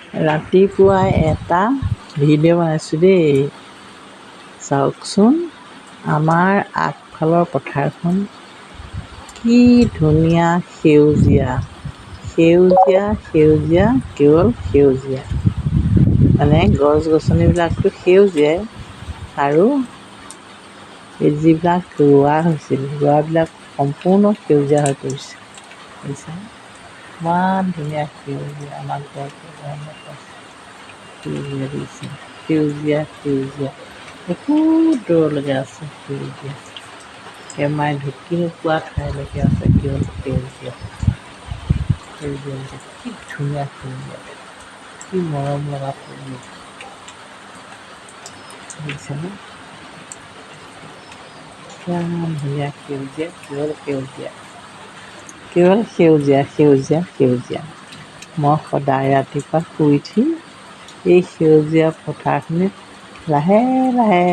ৰাতিপুৱাই এটা ভিডিঅ' বনাইছোঁ দেই। চাওকচোন, আমাৰ আগফালৰ পথাৰখন কি ধুনীয়া সেউজীয়া, সেউজীয়া সেউজীয়া কেৱল সেউজীয়া। মানে গছ গছনিবিলাকতো সেউজীয়াই, আৰু এই যিবিলাক ৰোৱা হৈছিল, ৰোৱাবিলাক সম্পূৰ্ণ সেউজীয়া হৈ পৰিছে। বুজিছা, ইমান ধুনীয়া সেউজীয়া, আমাৰ সেউজীয়া দিছে, সেউজীয়া সেউজীয়া বহু দূৰলৈকে আছে সেউজীয়া। এমাই ঢুকি নোপোৱা ঠাইলৈকে আছে কেৱল সেউজীয়া। সেউজীয়া কি ধুনীয়া সেউজীয়া, কি মৰম লগা পৰিৱেশ। বুজিছানে, কিমান ধুনীয়া সেউজীয়া, কেৱল সেউজীয়া, কেৱল সেউজীয়া সেউজীয়া সেউজীয়া। মই সদায় ৰাতিপুৱা শুই উঠি এই সেউজীয়া পথাৰখিনিত লাহে লাহে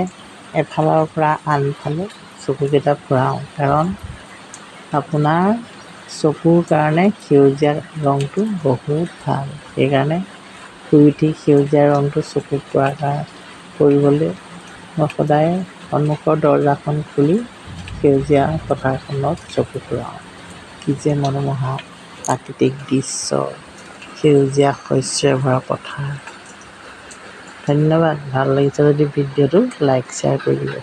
এফালৰ পৰা আনফালে চকুকেইটা ফুৰাওঁ, কাৰণ আপোনাৰ চকুৰ কাৰণে সেউজীয়া ৰংটো বহুত ভাল। সেইকাৰণে শুই উঠি সেউজীয়া ৰংটো চকুত পৰিবলৈ মই সদায় সন্মুখৰ দৰজাখন খুলি সেউজীয়া পথাৰখনত চকু ফুৰাওঁ। কি যে মনোমোহা প্ৰাকৃতিক দৃশ্য, সেউজীয়া শস্যৰে ভৰা পথাৰ। ধন্যবাদ। ভাল লাগিছে যদি ভিডিঅ'টো লাইক শ্বেয়াৰ কৰি দিব।